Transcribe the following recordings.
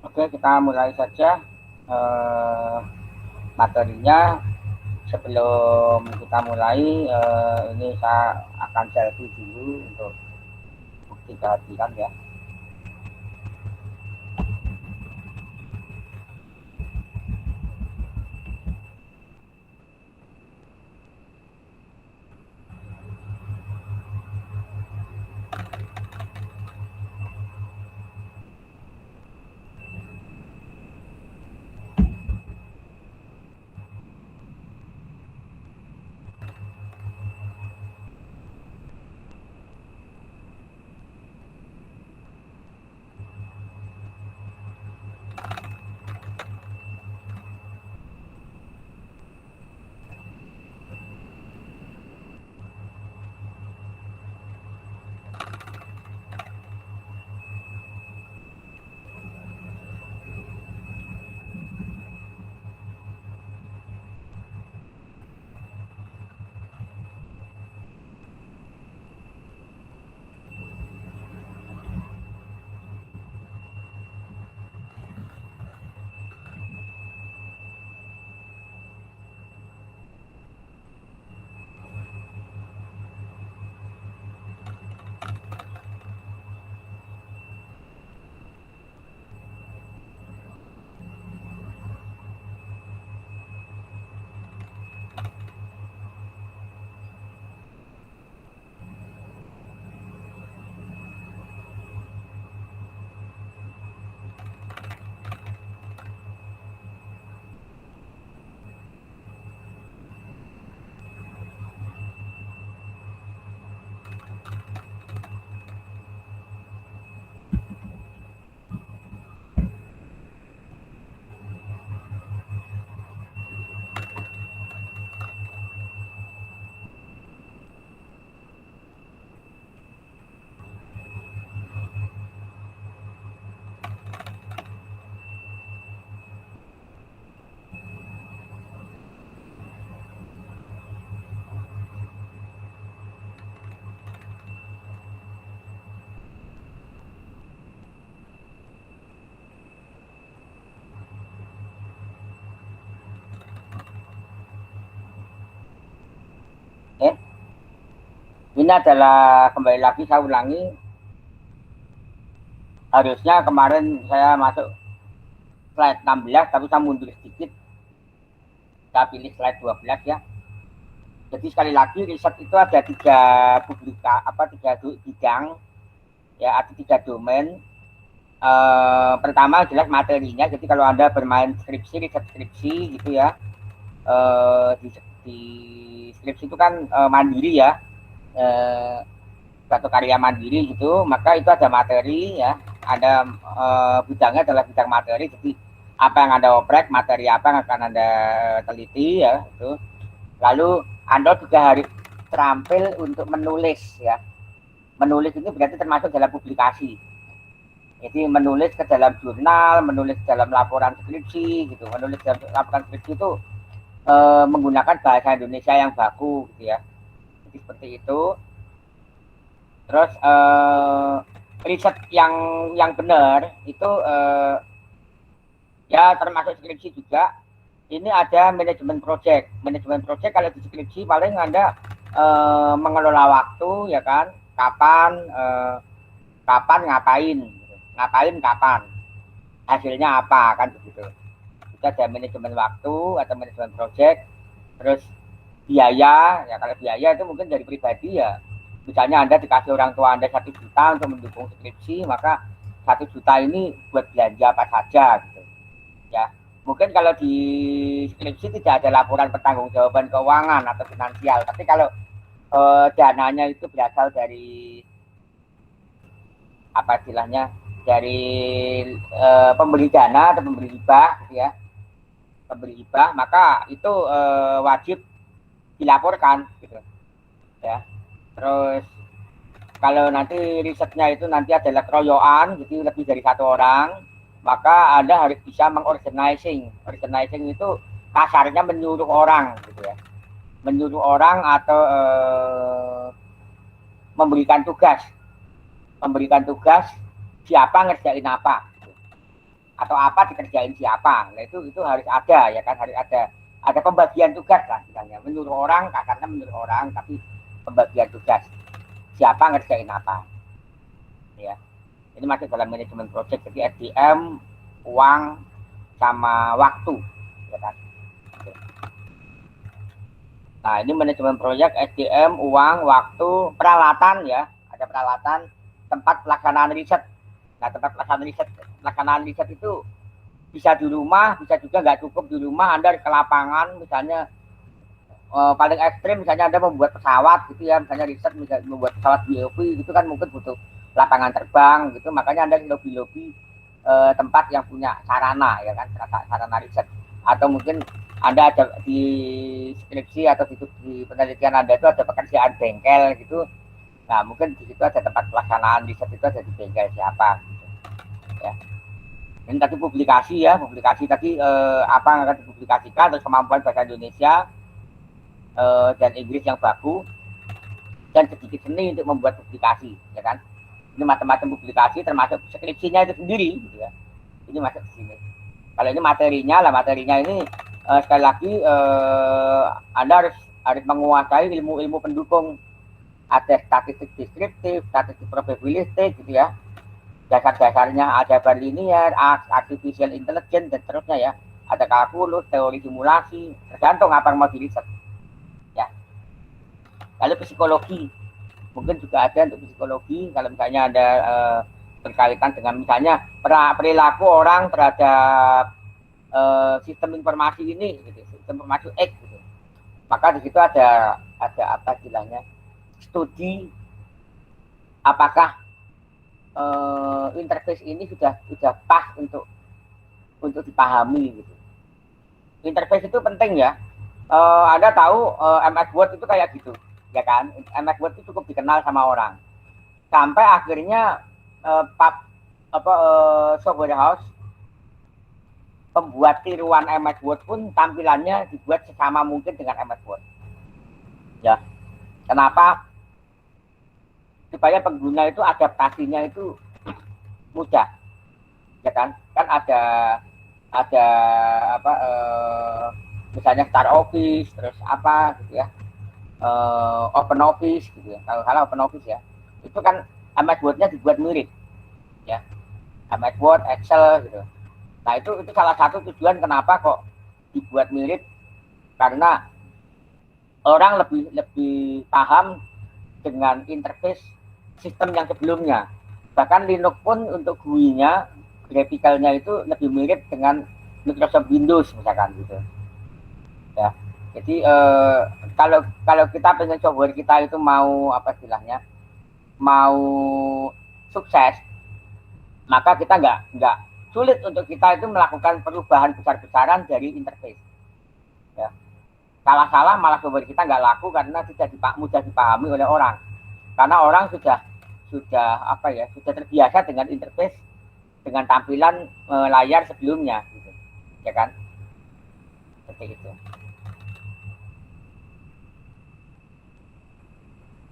Oke, kita mulai saja materinya. Sebelum kita mulai, ini saya akan selfie dulu untuk bukti kehadiran ya. Oke, ini adalah kembali lagi saya ulangi. Harusnya kemarin saya masuk slide 16, tapi saya mundur sedikit. Saya pilih slide 12 ya. Jadi sekali lagi riset itu ada tiga bidang ya, ada 3 domain. Pertama jelas materinya. Jadi kalau Anda bermain skripsi, riset skripsi gitu ya, di skripsi itu kan mandiri ya, suatu karya mandiri gitu, maka itu ada materi ya, ada bidangnya adalah bidang materi. Jadi apa yang Anda oprek, materi apa yang akan Anda teliti ya itu. Lalu Anda juga harus terampil untuk menulis ya. Menulis ini berarti termasuk dalam publikasi. Jadi menulis ke dalam jurnal, menulis dalam laporan skripsi gitu. Menulis dalam laporan skripsi itu menggunakan bahasa Indonesia yang baku gitu ya. Jadi seperti itu. Terus riset yang benar itu ya termasuk skripsi juga. Ini ada manajemen project. Manajemen project kalau di skripsi paling Anda mengelola waktu ya kan, kapan ngapain, ngapain kapan, hasilnya apa kan begitu. Kita ada manajemen waktu atau manajemen project. Terus biaya ya, kalau biaya itu mungkin dari pribadi ya, misalnya Anda dikasih orang tua Anda 1 juta untuk mendukung skripsi, maka 1 juta ini buat belanja apa saja gitu ya. Mungkin kalau di skripsi tidak ada laporan pertanggungjawaban keuangan atau finansial, tapi kalau dananya itu berasal dari apa istilahnya, dari pemberi dana atau pemberi hibah gitu ya, pemberi hibah, maka itu wajib dilaporkan gitu ya. Terus kalau nanti risetnya itu nanti adalah keroyokan, jadi lebih dari 1 orang, maka Anda harus bisa mengorganizing. Organizing itu kasarnya menyuruh orang gitu ya, menyuruh orang atau memberikan tugas siapa ngerjain apa. atau apa dikerjain siapa. Nah itu harus ada ya kan, harus ada pembagian tugas lah misalnya. Menurut orang, karena menurut orang, tapi pembagian tugas siapa ngerjain apa. Ya, ini masuk dalam manajemen project. Jadi SDM, uang, sama waktu, ya kan. Nah, ini manajemen proyek, SDM, uang, waktu, peralatan ya. Ada peralatan, tempat pelaksanaan riset. Nah, tempat pelaksanaan riset itu bisa di rumah, bisa juga nggak cukup di rumah. Anda ke lapangan, misalnya paling ekstrim, misalnya Anda membuat pesawat gitu ya, misalnya riset, misalnya membuat pesawat BOP, itu kan mungkin butuh lapangan terbang gitu. Makanya Anda lobby-lobby tempat yang punya sarana ya kan, sarana riset. Atau mungkin Anda ada di skripsi atau di penelitian Anda itu ada pekerjaan bengkel gitu. Nah, mungkin di situ ada tempat pelaksanaan riset, itu ada di bengkel siapa gitu. Ya. Ini tadi publikasi ya, publikasi tadi apa yang akan dipublikasikan, terus kemampuan bahasa Indonesia dan Inggris yang baku, dan sedikit seni untuk membuat publikasi ya kan. Ini macam-macam publikasi termasuk skripsinya itu sendiri gitu ya. Ini masuk di sini. Kalau ini materinya lah, materinya ini sekali lagi Anda harus menguasai ilmu-ilmu pendukung. Ada statistik deskriptif, statistik probabilistik gitu ya. Dasar-dasarnya ada linear, artificial intelligence dan seterusnya ya. Ada kalkulus, teori simulasi, tergantung apa yang mau diriset. Ya. Lalu psikologi, mungkin juga ada untuk psikologi. Kalau misalnya ada berkaitan dengan misalnya perilaku orang terhadap sistem informasi ini, gitu, sistem informasi X, gitu. Maka di situ ada apa istilahnya, studi apakah interface ini sudah pas untuk dipahami gitu. Interface itu penting ya. Anda tahu MS Word itu kayak gitu, ya kan? MS Word itu cukup dikenal sama orang. Sampai akhirnya software house pembuat tiruan MS Word pun tampilannya dibuat sesama mungkin dengan MS Word. Ya, kenapa? Supaya pengguna itu adaptasinya itu mudah, ya kan? Kan ada apa misalnya Star Office, terus apa gitu ya, Open Office gitu ya. Kalau salah Open Office ya, itu kan MS Word-nya dibuat mirip, ya. MS Word, Excel gitu. Nah itu salah satu tujuan kenapa kok dibuat mirip, karena orang lebih paham dengan interface sistem yang sebelumnya. Bahkan Linux pun untuk GUI-nya, grafikalnya itu lebih mirip dengan Microsoft Windows misalkan gitu. Ya. Jadi kalau kita pengen software kita itu mau apa istilahnya, mau sukses, maka kita nggak sulit untuk kita itu melakukan perubahan besar-besaran dari interface. Ya. Salah-salah malah software kita nggak laku karena tidak mudah dipahami oleh orang. Karena orang sudah apa ya, sudah terbiasa dengan interface, dengan tampilan layar sebelumnya gitu. Ya kan? Seperti itu.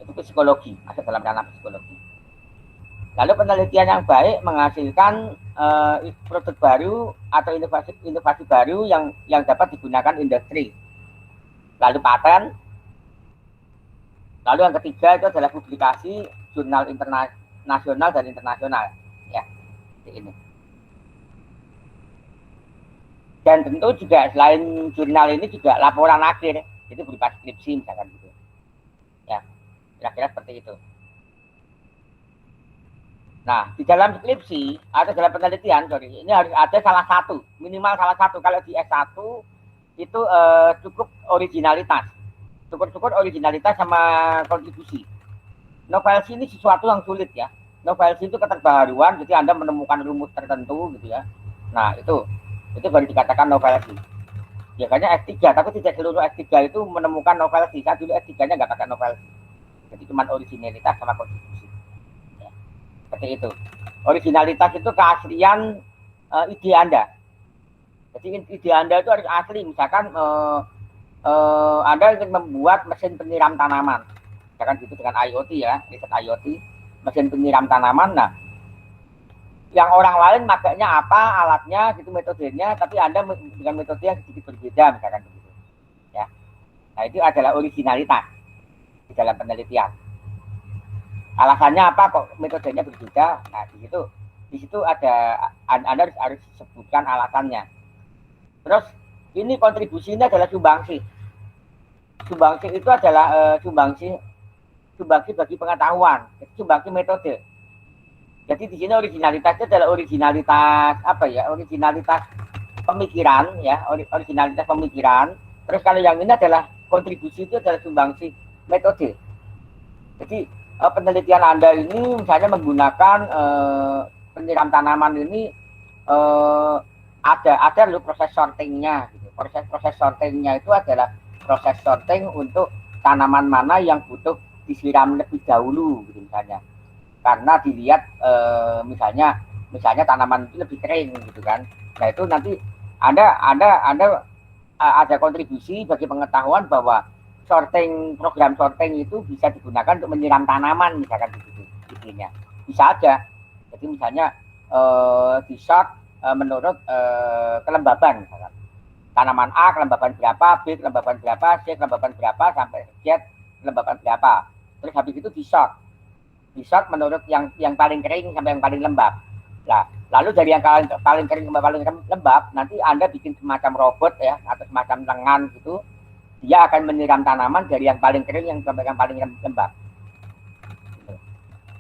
Itu psikologi, masuk dalam ranah psikologi. Lalu penelitian yang baik menghasilkan produk baru atau inovasi baru yang dapat digunakan industri. Lalu paten. Lalu yang ketiga itu adalah publikasi jurnal nasional dan internasional, ya. Ini. Dan tentu juga selain jurnal ini juga laporan akhir, itu berupa skripsi misalkan gitu. Ya, kira-kira seperti itu. Nah, di dalam skripsi atau dalam penelitian, ini harus ada salah satu, minimal salah satu. Kalau di S1 itu cukup originalitas. Syukur-syukur originalitas sama kontribusi. Novelty ini sesuatu yang sulit ya. Novelty itu keterbaruan, jadi Anda menemukan rumus tertentu gitu ya. Nah, itu baru dikatakan novelty. Biasanya S3, tapi tidak seluruh S3 itu menemukan novelty. Saya dulu S3-nya nggak pakai novelty. Jadi cuma originalitas sama kontribusi. Ya, seperti itu. Originalitas itu keaslian ide Anda. Jadi ide Anda itu harus asli. Misalkan Anda ingin membuat mesin penyiram tanaman, misalkan gitu dengan IoT ya, riset IoT, mesin penyiram tanaman. Nah, yang orang lain makanya apa, alatnya, gitu metodenya, tapi Anda dengan metode yang sedikit berbeda, misalkan begitu. Ya. Nah, itu adalah originalitas di dalam penelitian. Alasannya apa kok metodenya berbeda? Nah, di situ ada Anda harus sebutkan alasannya. Terus ini kontribusinya adalah sumbangsi. Sumbangsi itu adalah sumbangsi bagi pengetahuan, sumbangsi metode. Jadi di sini originalitasnya adalah originalitas apa ya? Originalitas pemikiran ya, originalitas pemikiran. Terus kalau yang ini adalah kontribusi, itu adalah sumbangsi metode. Jadi penelitian Anda ini misalnya menggunakan penyiram tanaman ini ada loh proses sortingnya. Gitu. Proses sortingnya itu adalah proses sorting untuk tanaman mana yang butuh disiram lebih dahulu, gitu misalnya. Karena dilihat misalnya tanaman itu lebih kering, gitu kan. Nah itu nanti ada kontribusi bagi pengetahuan bahwa program sorting itu bisa digunakan untuk menyiram tanaman, misalkan begitu intinya. Bisa aja. Jadi misalnya di sort menurut kelembaban, misalkan. Tanaman A kelembaban berapa, B kelembaban berapa, C kelembaban berapa, sampai Z kelembaban berapa. Terus habis itu di sort menurut yang paling kering sampai yang paling lembab. Nah, lalu dari yang paling kering sampai paling lembab, nanti Anda bikin semacam robot ya, atau semacam lengan gitu. Dia akan menyiram tanaman dari yang paling kering yang sampai yang paling lembab.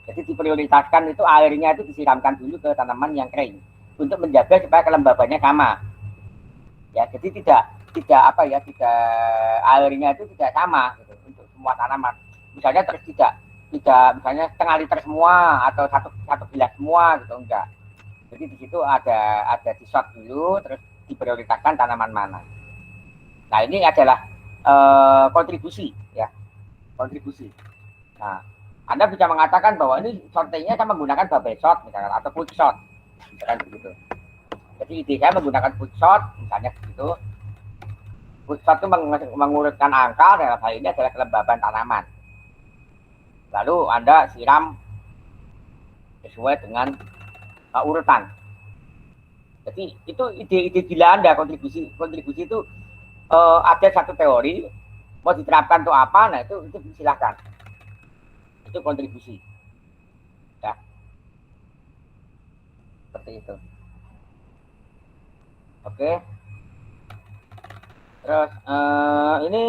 Jadi diprioritaskan itu airnya itu disiramkan dulu ke tanaman yang kering untuk menjaga supaya kelembabannya sama. Ya, jadi tidak airnya itu tidak sama gitu, untuk semua tanaman. Misalnya tidak misalnya setengah liter semua atau satu gelas semua gitu, enggak. Jadi di situ ada di shot dulu, terus diprioritaskan tanaman mana. Nah ini adalah kontribusi ya, kontribusi. Nah Anda bisa mengatakan bahwa ini sortingnya saya menggunakan bubble shot misalkan, atau quick shot misalkan begitu. Jadi ide saya menggunakan quick shot misalnya begitu. Quick shot itu mengurutkan angka, dalam hal ini adalah kelembaban tanaman. Lalu Anda siram sesuai dengan urutan. Jadi itu ide gila Anda, kontribusi itu ada satu teori mau diterapkan untuk apa, nah itu silakan. Itu kontribusi. Ya. Seperti itu. Oke. Terus ini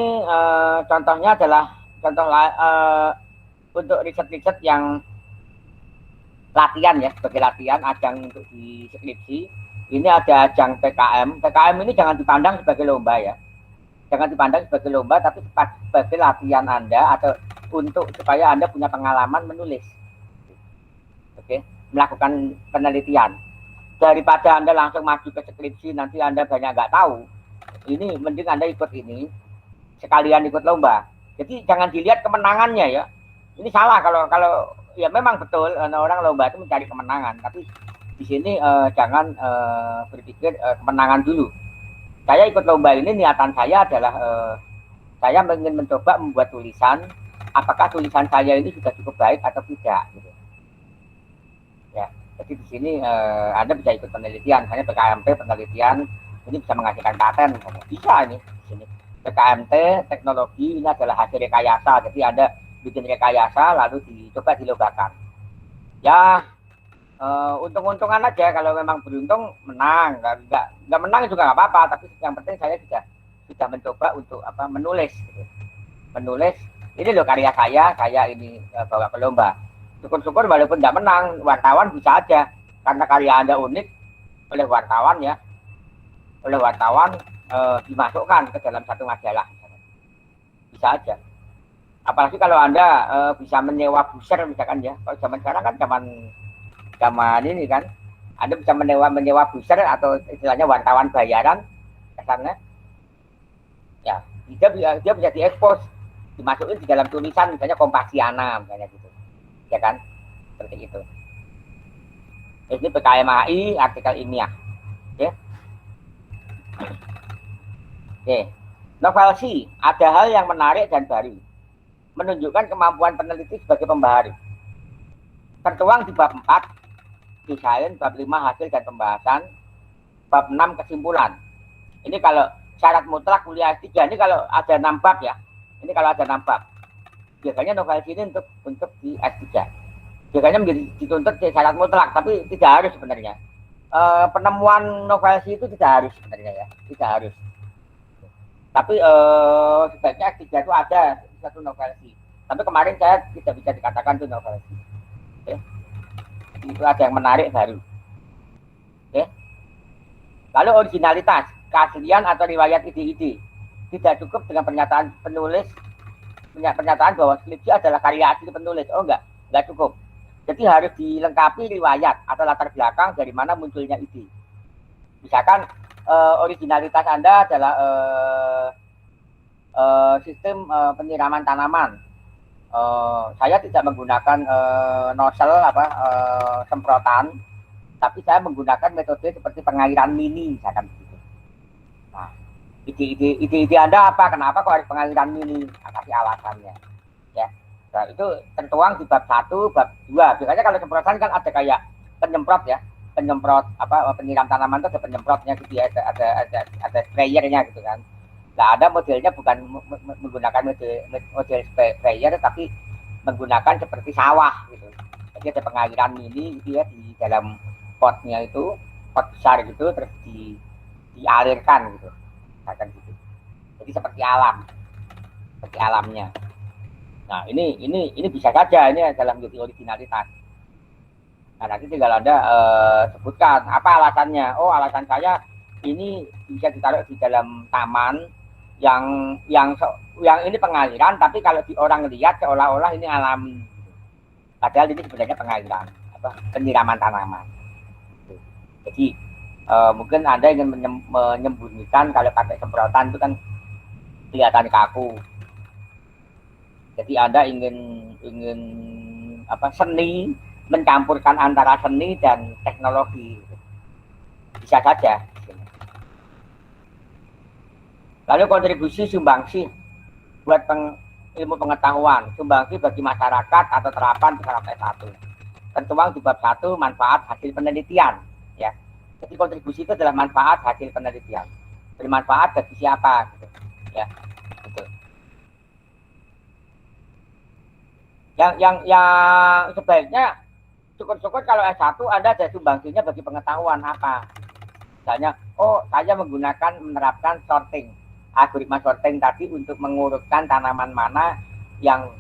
contohnya adalah untuk riset-riset yang latihan ya, sebagai latihan ajang untuk di skripsi. Ini ada ajang PKM. PKM ini jangan dipandang sebagai lomba ya. Jangan dipandang sebagai lomba, tapi sebagai latihan Anda atau untuk supaya Anda punya pengalaman menulis. Oke, melakukan penelitian. Daripada Anda langsung maju ke skripsi, nanti Anda banyak nggak tahu. Ini mending Anda ikut ini, sekalian ikut lomba. Jadi jangan dilihat kemenangannya ya. Ini salah kalau ya memang betul orang lomba itu mencari kemenangan, tapi di sini jangan berpikir kemenangan dulu. Saya ikut lomba ini, niatan saya adalah saya ingin mencoba membuat tulisan, apakah tulisan saya ini sudah cukup baik atau tidak gitu. Ya, jadi di sini Anda bisa ikut penelitian, misalnya PKMT penelitian ini bisa menghasilkan paten, bisa ini di sini. PKMT teknologi ini adalah hasil rekayasa, jadi Anda bikin rekayasa lalu dicoba dilombakan. Ya untung-untungan aja, kalau memang beruntung menang, nggak menang juga nggak apa-apa, tapi yang penting saya sudah mencoba untuk menulis gitu. Menulis ini loh karya saya ini bawa ke lomba. Syukur-syukur walaupun nggak menang, wartawan bisa aja karena karya Anda unik oleh wartawan dimasukkan ke dalam satu majalah, bisa aja. Apalagi kalau Anda bisa menyewa booster misalkan ya. Kalau zaman sekarang kan zaman ini kan, Anda bisa menyewa booster atau istilahnya wartawan bayaran kesannya. Ya, dia bisa diekspos, dimasukin di dalam tulisan misalnya Kompasiana misalnya gitu. Ya kan? Seperti itu. Ini PKMAI artikel ilmiah. Oke. Oke. Novelty, ada hal yang menarik dan baru. Menunjukkan kemampuan peneliti sebagai pembaharu. Tertuang di bab 4, desain, bab 5 hasil dan pembahasan, bab 6 kesimpulan. Ini kalau syarat mutlak kuliah S3 ini kalau ada 6 bab ya. Ini kalau ada 6 bab. Biasanya novel ini untuk di S3. Biasanya menjadi dituntut syarat mutlak, tapi tidak harus sebenarnya. Penemuan novel itu tidak harus sebenarnya ya, tidak harus. Tapi sebaiknya S3 itu ada satu novel. Tapi kemarin saya tidak bisa dikatakan itu novel. Okay. Itu ada yang menarik baru. Okay. Lalu originalitas, keaslian atau riwayat ide-ide. Tidak cukup dengan pernyataan penulis, pernyataan bahwa skripsi adalah karya asli penulis. Oh enggak cukup. Jadi harus dilengkapi riwayat atau latar belakang dari mana munculnya ide. Misalkan originalitas Anda adalah sistem penyiraman tanaman. Saya tidak menggunakan nozzle semprotan, tapi saya menggunakan metode seperti pengairan mini, misalkan begitu. Nah, ide Anda apa? Kenapa kok harus pengairan mini? Kasih alasannya. Ya. Nah, itu tertuang di bab 1, bab 2. Biasanya kalau semprotan kan ada kayak penyemprot ya. Penyemprot penyiram tanaman itu ada penyemprotnya gitu ya, ada sprayernya gitu kan. Nah, ada modelnya bukan menggunakan model sprayer, tapi menggunakan seperti sawah gitu. Jadi ada pengairan mini gitu ya di dalam potnya itu, pot besar gitu, terus dialirkan gitu. Akan gitu. Jadi seperti alamnya. Nah, ini bisa saja ini dalam menjadi originalitas. Nah, nanti tinggal Anda sebutkan apa alasannya. Oh, alasan saya ini bisa ditaruh di dalam taman yang ini pengaliran, tapi kalau di orang lihat seolah-olah ini alami. Padahal ini sebenarnya pengaliran, penyiraman tanaman. Jadi mungkin Anda ingin menyembunyikan kalau pakai semprotan itu kan kelihatan kaku. Jadi Anda ingin seni, mencampurkan antara seni dan teknologi. Bisa saja. Lalu kontribusi sumbangsi buat ilmu pengetahuan, sumbangsi bagi masyarakat atau terapan syarat S1. Tertuang di bab 1 manfaat hasil penelitian, ya. Jadi kontribusi itu adalah manfaat hasil penelitian. Bermanfaat bagi siapa gitu. Ya. Gitu. Yang sebaiknya syukur-syukur kalau S1 Anda ada sumbangsinya bagi pengetahuan apa. Misalnya, saya menerapkan sorting, algoritma sorting tadi untuk mengurutkan tanaman mana yang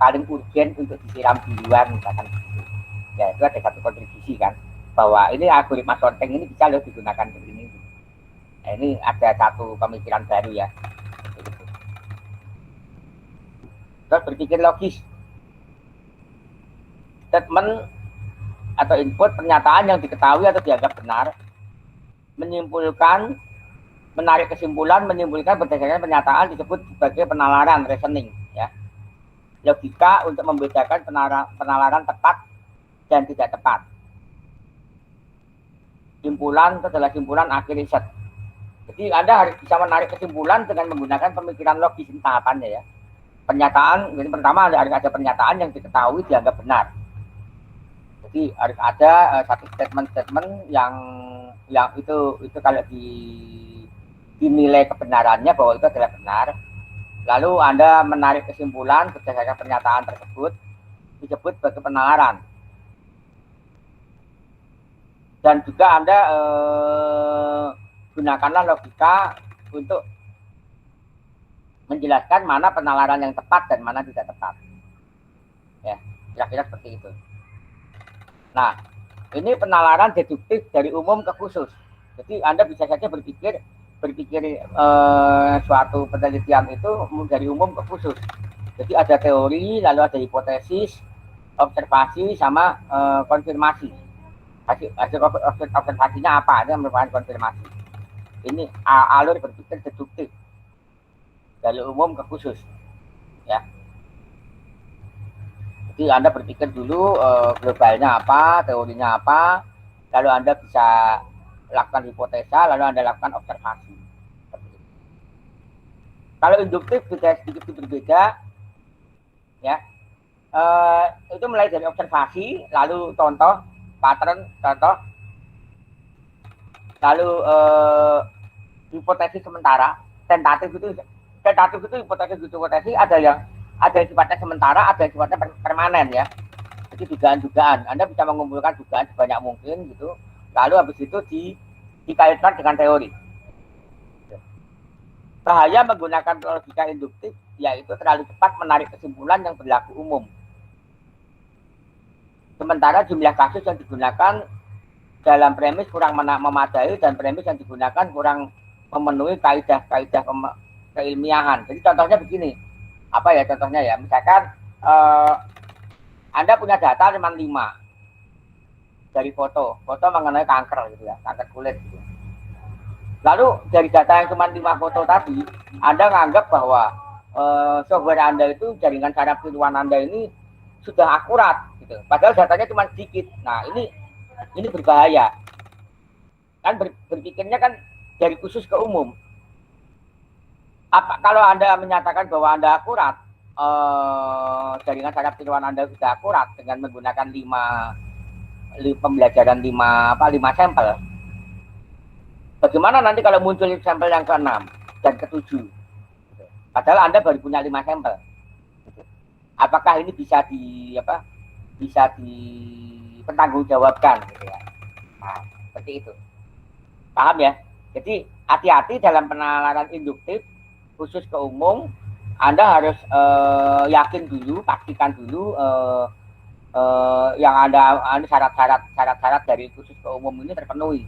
paling urgen untuk disiram duluan misalkan. Ya, itu ada satu kontribusi kan, bahwa ini algoritma sorting ini bisa loh digunakan begini. Nah, ini ada satu pemikiran baru ya. Terus berpikir logis. Statement atau input pernyataan yang diketahui atau dianggap benar, menyimpulkan, menarik kesimpulan, menyimpulkan berdasarkan pernyataan disebut sebagai penalaran, reasoning, ya. Logika untuk membedakan penalaran tepat dan tidak tepat. Simpulan itu adalah simpulan akhir riset. Jadi Anda harus bisa menarik kesimpulan dengan menggunakan pemikiran logis tahapannya ya. Pernyataan, jadi pertama harus ada pernyataan yang diketahui dianggap benar. Jadi harus ada satu statement yang itu kalau dinilai kebenarannya bahwa itu adalah benar. Lalu Anda menarik kesimpulan berdasarkan pernyataan tersebut disebut sebagai penalaran. Dan juga Anda gunakanlah logika untuk menjelaskan mana penalaran yang tepat dan mana tidak tepat. Ya, kira-kira seperti itu. Nah, ini penalaran deduktif dari umum ke khusus. Jadi Anda bisa saja berpikir suatu penelitian itu dari umum ke khusus. Jadi ada teori, lalu ada hipotesis, observasi, sama konfirmasi. Hasil observasinya apa? Itu merupakan konfirmasi. Ini alur berpikir deduktif dari umum ke khusus. Ya. Jadi Anda berpikir dulu globalnya apa, teorinya apa, lalu Anda bisa lakukan hipotesa, lalu Anda lakukan observasi. Kalau induktif juga sedikit berbeda, ya. Itu mulai dari observasi, lalu contoh, pattern, contoh. Lalu hipotesis sementara, tentatif itu hipotesis ada yang sifatnya sementara, ada yang sifatnya permanen ya. Jadi dugaan-dugaan, Anda bisa mengumpulkan dugaan sebanyak mungkin gitu, lalu habis itu dikaitkan dengan teori. Bahaya menggunakan logika induktif yaitu terlalu cepat menarik kesimpulan yang berlaku umum. Sementara jumlah kasus yang digunakan dalam premis kurang memadai dan premis yang digunakan kurang memenuhi kaidah-kaidah keilmiahan. Jadi contohnya begini, apa ya contohnya ya, misalkan Anda punya data cuma 5 dari foto mengenai kanker gitu ya, kanker kulit gitu. Lalu dari data yang cuma 5 foto tadi, Anda menganggap bahwa software Anda itu, jaringan saraf tiruan Anda ini sudah akurat gitu. Padahal datanya cuma sedikit. Nah, ini berbahaya. Kan berpikirnya kan dari khusus ke umum. Kalau Anda menyatakan bahwa Anda akurat, jaringan saraf tiruan Anda sudah akurat dengan menggunakan 5 pembelajaran 5 sampel. Bagaimana nanti kalau muncul sampel yang ke-6 dan ke-7? Padahal Anda baru punya 5 sampel. Apakah ini bisa dipertanggungjawabkan gitu ya? Nah, seperti itu. Paham ya? Jadi hati-hati dalam penalaran induktif khusus ke umum. Anda harus yakin dulu, pastikan dulu yang Anda syarat-syarat dari khusus ke umum ini terpenuhi.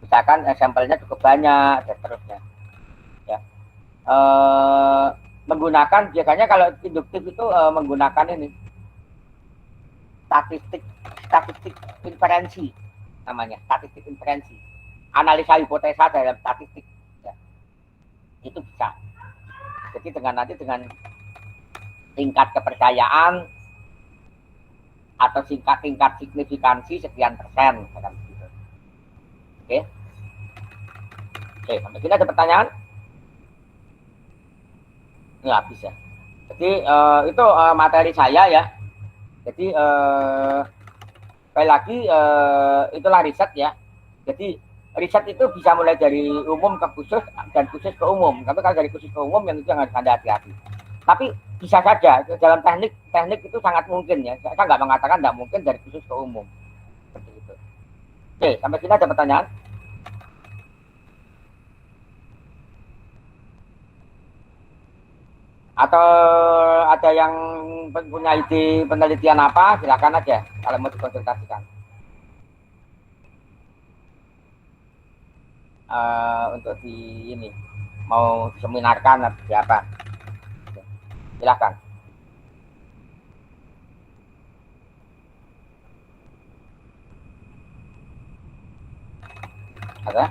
Misalkan sampelnya cukup banyak dan seterusnya. Ya. Menggunakan biasanya kalau induktif itu menggunakan ini statistik inferensi namanya, statistik inferensi, analisa hipotesa dalam statistik ya. Itu bisa. Jadi dengan tingkat kepercayaan atau tingkat signifikansi sekian persen gitu. Oke, sampai sini ada pertanyaan? Ya bisa. Jadi itu materi saya ya. Jadi sekali lagi itulah riset ya. Jadi riset itu bisa mulai dari umum ke khusus dan khusus ke umum. Tapi kalau dari khusus ke umum yang itu yang harus Anda hati-hati. Tapi bisa saja dalam teknik itu sangat mungkin ya. Saya nggak mengatakan nggak mungkin dari khusus ke umum. Seperti itu. Oke, sampai sini ada pertanyaan? Atau ada yang punya ide penelitian apa, silakan aja kalau mau dikonsultasikan. Untuk di ini mau seminarkan atau siapa? Silakan. Ada?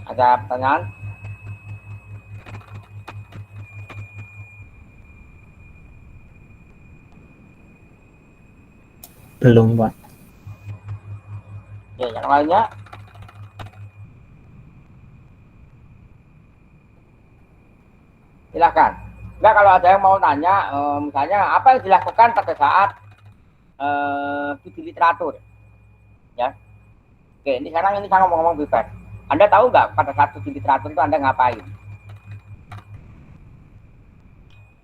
Ada pertanyaan? Belum, Pak. Ya, yang lainnya? Silakan. Enggak, kalau ada yang mau tanya, misalnya apa yang dilakukan pada saat studi literatur, ya. Oke, ini sekarang saya ngomong-ngomong bebas. Anda tahu nggak pada saat studi literatur itu Anda ngapain?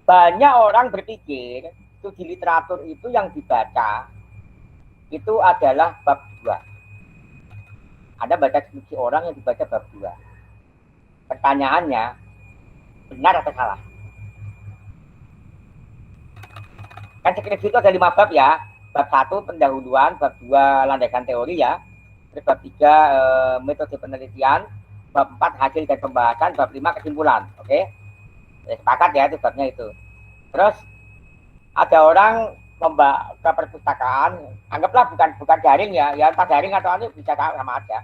Banyak orang berpikir studi literatur itu yang dibaca itu adalah bab 2. Anda baca skripsi orang yang dibaca bab 2. Pertanyaannya, benar atau salah? Kan skripsi itu ada 5 bab ya. bab 1 pendahuluan, bab 2 landasan teori ya, terus bab 3 metode penelitian, bab 4 hasil dan pembahasan, bab 5 kesimpulan. Oke. Sepakat ya itu babnya itu. Terus ada orang ke perpustakaan, anggaplah bukan daring ya, entah daring atau anu bisa sama aja.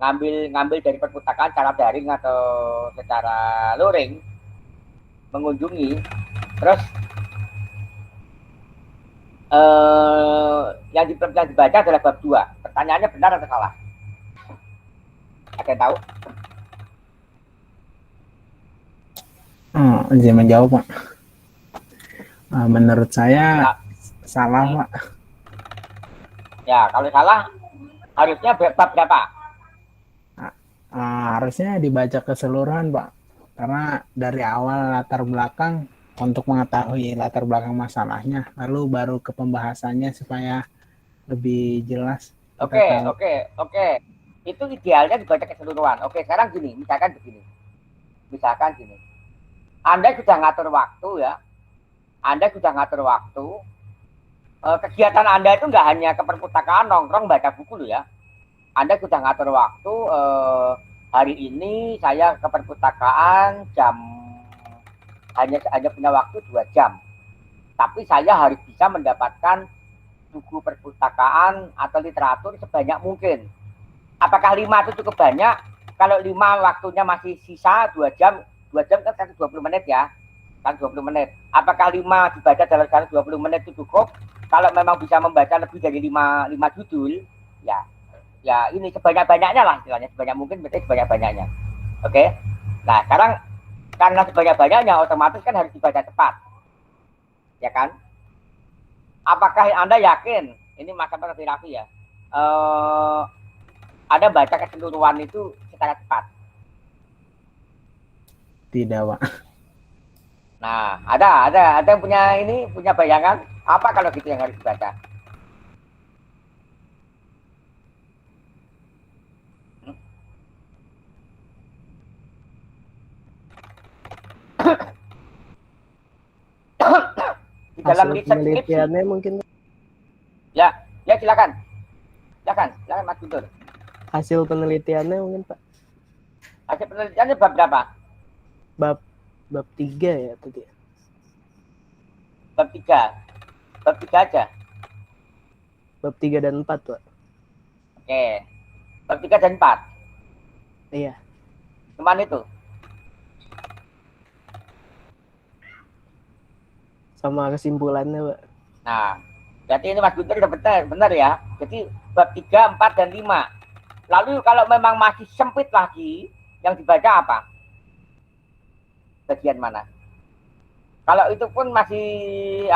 Ngambil dari perpustakaan secara daring atau secara luring, mengunjungi, terus yang dibaca adalah bab 2. Pertanyaannya benar atau salah? Ada yang tahu? Izin menjawab, Pak. Menurut saya salah, Pak. Ya, kalau salah harusnya bab berapa? Harusnya dibaca keseluruhan, Pak. Karena dari awal latar belakang untuk mengetahui latar belakang masalahnya, lalu baru ke pembahasannya supaya lebih jelas. Oke. Itu idealnya dibaca keseluruhan. Oke, sekarang gini, misalkan gini. Anda sudah ngatur waktu ya. Kegiatan Anda itu nggak hanya ke perpustakaan nongkrong baca buku loh ya. Anda sudah ngatur waktu, hari ini saya ke perpustakaan hanya punya waktu 2 jam. Tapi saya harus bisa mendapatkan buku perpustakaan atau literatur sebanyak mungkin. Apakah 5 itu cukup banyak? Kalau 5 waktunya masih sisa 2 jam kan 20 menit ya. Kan 20 menit. Apakah 5 dibaca dalam 20 menit itu cukup? Kalau memang bisa membaca lebih dari 5 judul, ya ini sebanyak-banyaknya lah istilahnya, sebanyak mungkin berarti sebanyak-banyaknya. Oke. Nah, sekarang karena sebanyak-banyaknya otomatis kan harus dibaca cepat. Ya kan? Apakah Anda yakin ini masalah terapi ya? Anda baca keseluruhan itu secara cepat? Tidak, Pak. Nah, ada yang punya bayangan apa kalau gitu yang harus dibaca? Di dalam penelitiannya mungkin. Ya silakan Mas Guntur. Hasil penelitiannya mungkin, Pak. Hasil penelitiannya bab berapa? Bab 3 ya tadi. Bab 3 aja. Bab 3 dan 4, Pak. Oke. Bab 3 dan 4. Iya. Kemana itu? Sama kesimpulannya, Pak. Nah, berarti ini Mas Guntur udah benar ya. Jadi bab 3, 4, dan 5. Lalu kalau memang masih sempit lagi, yang dibaca apa? Bagian mana? Kalau itu pun masih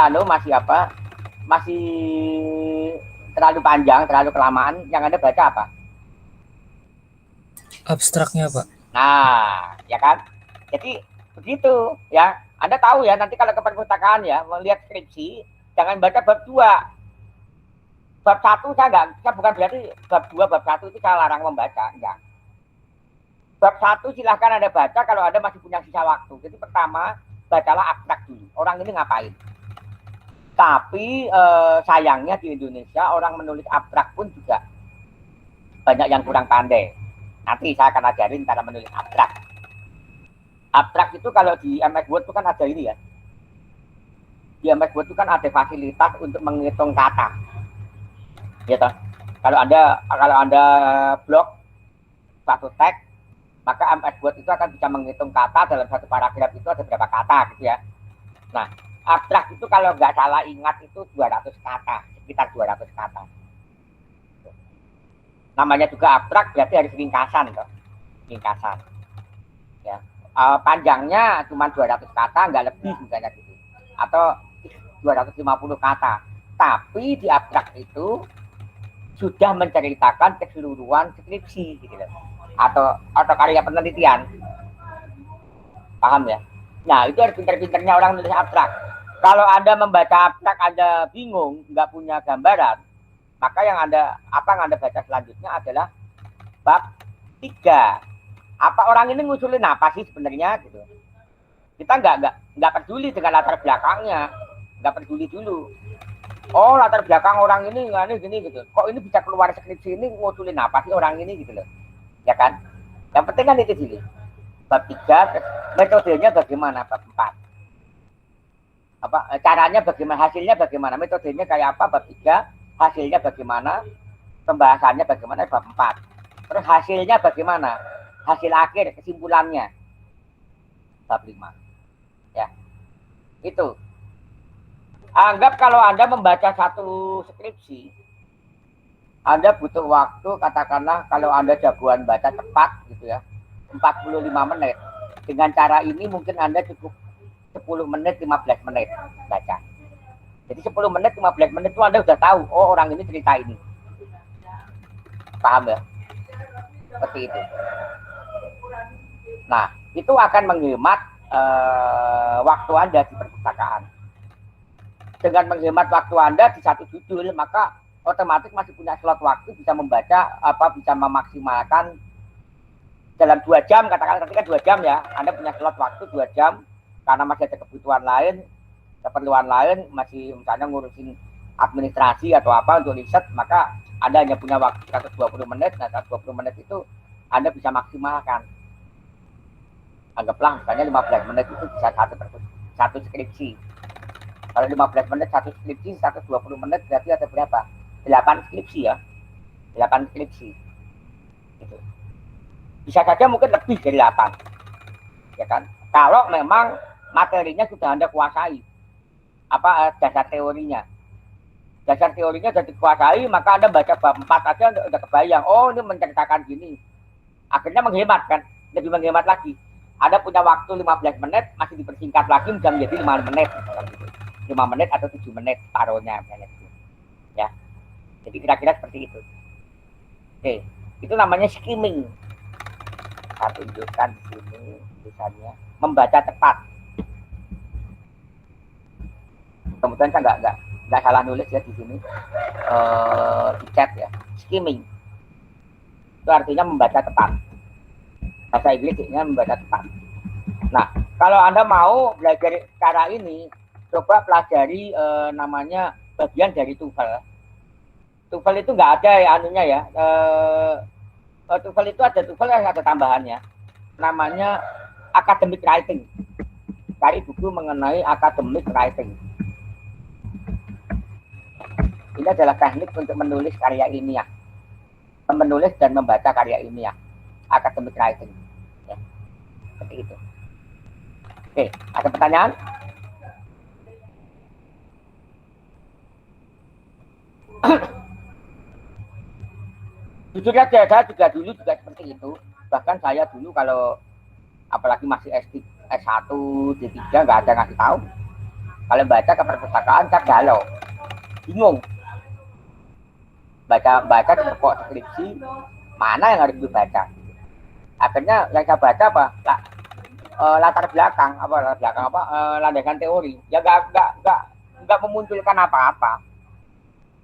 masih terlalu panjang, terlalu kelamaan, yang Anda baca apa? Abstraknya, Pak. Nah, ya kan? Jadi begitu ya. Anda tahu ya, nanti kalau ke perpustakaan ya, melihat skripsi, jangan baca bab 2. Bab 1 saya bukan berarti bab 2, bab 1 itu saya larang membaca, enggak. Bab 1 silahkan Anda baca kalau Anda masih punya sisa waktu. Jadi pertama, bacalah abstrak dulu. Orang ini ngapain? Tapi sayangnya di Indonesia orang menulis abstrak pun juga banyak yang kurang pandai. Nanti saya akan ajarin cara menulis abstrak. Abstrak itu kalau di MS Word itu kan ada ini ya. Di MS Word itu kan ada fasilitas untuk menghitung kata. Ya toh. Kalau Anda blok satu teks, maka MS Word itu akan bisa menghitung kata dalam satu paragraf itu ada berapa kata gitu ya. Nah, abstrak itu kalau nggak salah ingat itu 200 kata, sekitar 200 kata. Namanya juga abstrak berarti harus ringkasan toh. Ringkasan. Ya. Panjangnya cuma 200 kata, nggak lebih misalnya gitu. Atau 250 kata. Tapi di abstrak itu sudah menceritakan keseluruhan skripsi gitu loh. Atau karya penelitian. Paham ya? Nah, itu harus pinter-pinternya orang nulis abstrak. Kalau Anda membaca abstrak Anda bingung, nggak punya gambaran, maka yang Anda baca selanjutnya adalah bab 3. Apa orang ini ngusulin apa sih sebenarnya gitu. Kita nggak peduli dengan latar belakangnya, nggak peduli dulu. Oh, latar belakang orang ini gini gitu. Kok ini bisa keluar skripsi ini ngusulin apa sih orang ini gitu loh. Ya kan? Yang penting kan itu dulu. Bab 3, metodenya bagaimana? Bab 4. Caranya bagaimana? Hasilnya bagaimana? Metodenya kayak apa? Bab 3, hasilnya bagaimana? Pembahasannya bagaimana? Bab 4. Terus hasilnya bagaimana? Hasil akhir, kesimpulannya. Bab 5. Ya. Itu. Anggap kalau Anda membaca satu skripsi, Anda butuh waktu, katakanlah kalau Anda jagoan baca cepat gitu ya, 45 menit. Dengan cara ini mungkin Anda cukup 10 menit, 15 menit baca. Jadi 10 menit, 15 menit itu Anda sudah tahu, oh orang ini cerita ini. Paham ya? Seperti itu. Nah, itu akan menghemat waktu Anda di perpustakaan. Dengan menghemat waktu Anda di satu judul, maka otomatis masih punya slot waktu bisa membaca, bisa memaksimalkan dalam 2 jam, katakan ketika 2 jam ya, Anda punya slot waktu 2 jam, karena masih ada kebutuhan lain, keperluan lain, masih misalnya ngurusin administrasi atau apa untuk riset, maka Anda hanya punya waktu 120 menit, nah 120 menit itu Anda bisa maksimalkan. Anggaplah misalnya 15 menit itu bisa satu skripsi. Kalau 15 menit satu skripsi, 120 menit berarti ada berapa? 8 skripsi ya. 8 skripsi. Gitu. Bisa saja mungkin lebih dari 8. Ya kan? Kalau memang materinya sudah Anda kuasai. Dasar teorinya. Dasar teorinya sudah dikuasai, maka Anda baca bab 4 aja udah kebayang. Oh, ini menceritakan gini. Akhirnya menghemat kan? Lebih menghemat lagi. Anda punya waktu 15 menit, masih dipersingkat lagi bisa menjadi 5 menit. Gitu. 5 menit atau 7 menit taruhnya gitu. Ya. Jadi kira-kira seperti itu. Oke, itu namanya skimming. Saya tunjukkan di sini tulisannya membaca cepat. Kemudian saya nggak salah nulis ya di sini di chat ya. Skimming itu artinya membaca cepat. Bahasa Inggrisnya membaca cepat. Nah, kalau Anda mau belajar cara ini, coba pelajari namanya bagian dari TOEFL. TOEFL itu nggak ada ya anunya ya. TOEFL itu ada tambahannya. Namanya academic writing. Cari buku mengenai academic writing. Ini adalah teknik untuk menulis karya ilmiah. Menulis dan membaca karya ilmiah. Academic writing. Ya. Seperti itu. Oke, ada pertanyaan? Jujur aja, saya juga dulu seperti itu. Bahkan saya dulu kalau apalagi masih S1, D3 nggak ada ngasih tahu. Kalau baca ke perpustakaan saya galau, bingung. Baca di pokok skripsi mana yang harus dibaca. Akhirnya yang saya baca latar belakang landasan teori. Ya nggak memunculkan apa-apa.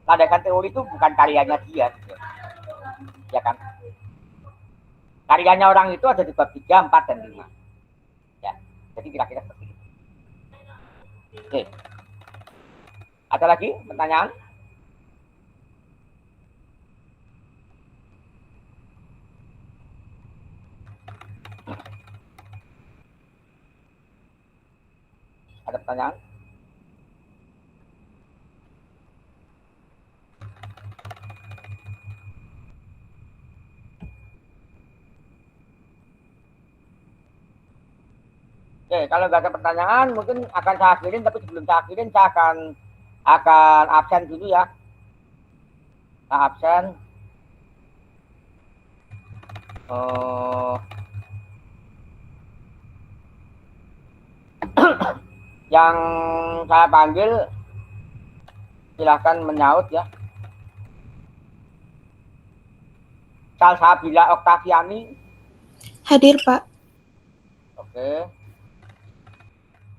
Landasan teori itu bukan karyanya dia. Gitu. Ya kan? Karyanya orang itu ada di bab 3, 4, dan 5. Ya, jadi kira-kira seperti itu. Oke. Ada lagi pertanyaan? Ada pertanyaan? Oke, kalau nggak ada pertanyaan, mungkin akan saya akhirin. Tapi sebelum saya akhirin, saya akan absen dulu ya. Saya absen. Yang saya panggil, silahkan menyaut ya. Salsabila Oktaviani. Hadir, Pak. Oke.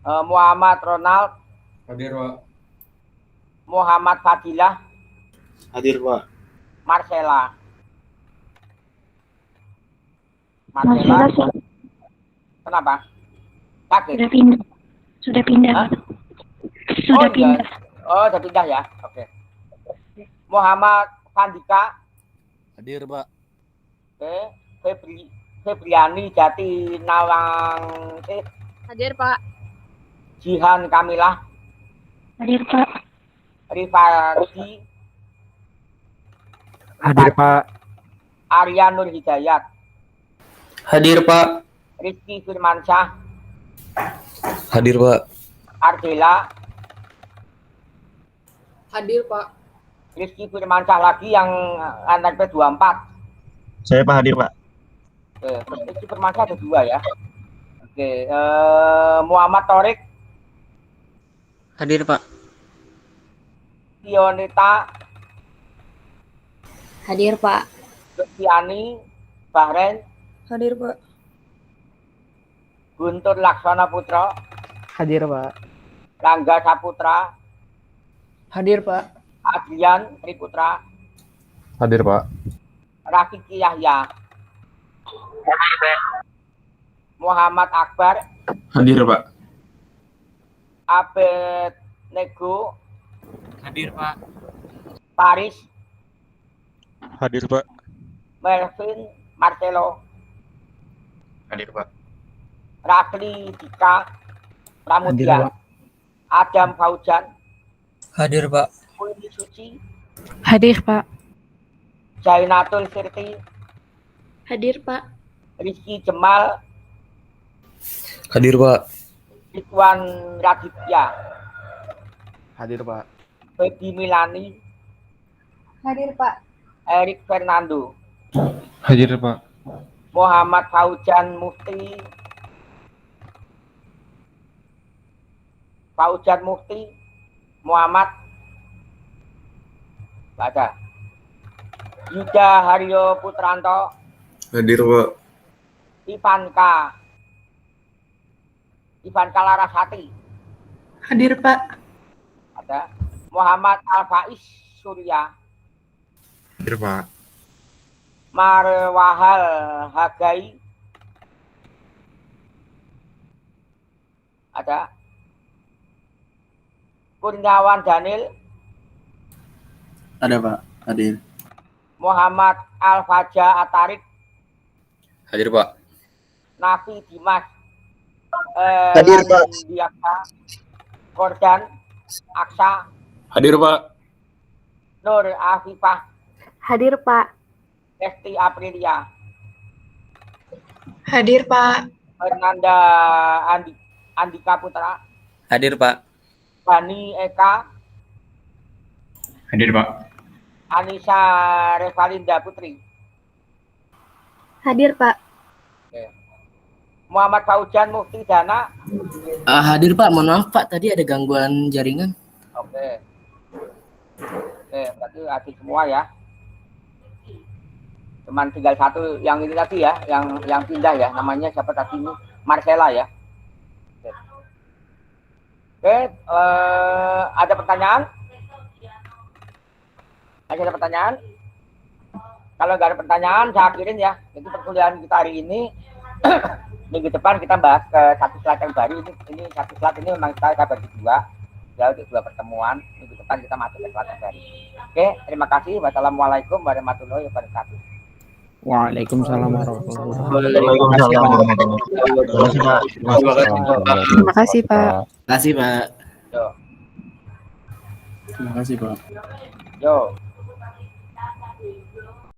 Muhammad Ronald. Hadir, Pak. Muhammad Fadilah. Hadir, Pak. Marcella. Marcella Kenapa? Sakit? sudah pindah. Sudah pindah. Hah? Sudah pindah. Ya. Oh, sudah pindah ya. Oke. Muhammad Fandika. Hadir, Pak. Oke. Febriani Jati Nawang. Hadir, Pak. Jihan Kamilah. Hadir, Pak. Rifardi. Hadir, Pak. Arya Nur Hidayat. Hadir, Pak. Rizky Firmansyah. Hadir, Pak. Ardela. Hadir, Pak. Rizky Firmansyah lagi yang NP 24. Saya Pak hadir, Pak. Rizky Firmansyah ada 2 ya. Oke, Muhammad Torik. Hadir, Pak. Tionita. Hadir, Pak. Luciani. Bahrain. Hadir, Pak. Guntur Laksana Putra. Hadir, Pak. Rangga Saputra. Hadir, Pak. Adrian Triputra. Hadir, Pak. Rafiki Yahya. Muhammad Akbar. Hadir, Pak. Abed Nego. Hadir, Pak. Paris. Hadir, Pak. Melvin Marcelo. Hadir, Pak. Rafli Dika. Hadir, Pramudya. Pak. Adam Faujan. Hadir, Pak. Putri Suci. Hadir, Pak. Jainatul Sirti. Hadir, Pak. Rizky Jemal. Hadir, Pak. Ridwan Raditya. Hadir, Pak. Baby Milani. Hadir, Pak. Erik Fernando. Hadir, Pak. Muhammad Faujan Mufti. Faujan Mufti. Muhammad. Baca. Yuda Haryo Putranto. Hadir, Pak. Ivanka Larasati. Hadir, Pak. Ada. Muhammad Al-Faiz Surya. Hadir, Pak. Marwahal Hagai. Ada. Kurniawan Daniel. Ada, Pak. Hadir. Muhammad Al-Faja Atarik. Hadir, Pak. Nafi Dimas. Hadir, Pak. Diaksa. Kordan Aksa. Hadir, Pak. Nur Afifah. Hadir, Pak. Lesti Aprilia. Hadir, Pak. Fernanda Andika Putra. Hadir, Pak. Bani Eka. Hadir, Pak. Anissa Revalinda Putri. Hadir, Pak. Muhammad Faujan Mufti Dana. Hadir, Pak. Mohon maaf, Pak. Tadi ada gangguan jaringan. Oke. Berarti hadir semua ya. Cuman tinggal satu yang ini tadi ya, yang pindah ya, namanya siapa tadi ini? Marcella ya. Oke, ada pertanyaan? Masih ada pertanyaan? Kalau nggak ada pertanyaan, saya akhirin ya. Itu perkuliahan kita hari ini. Minggu depan kita bahas ke satu slide yang baru. Ini satu slide ini memang kita bagi 2. Ya, untuk 2 pertemuan. Minggu depan kita masuk ke slide yang baru. Oke, terima kasih. Wassalamualaikum warahmatullahi wabarakatuh. Waalaikumsalam warahmatullahi Waalaikumsalam warahmatullahi wabarakatuh. Terima kasih, Pak. Terima kasih, Pak. Yo. Terima kasih, Pak. Yo.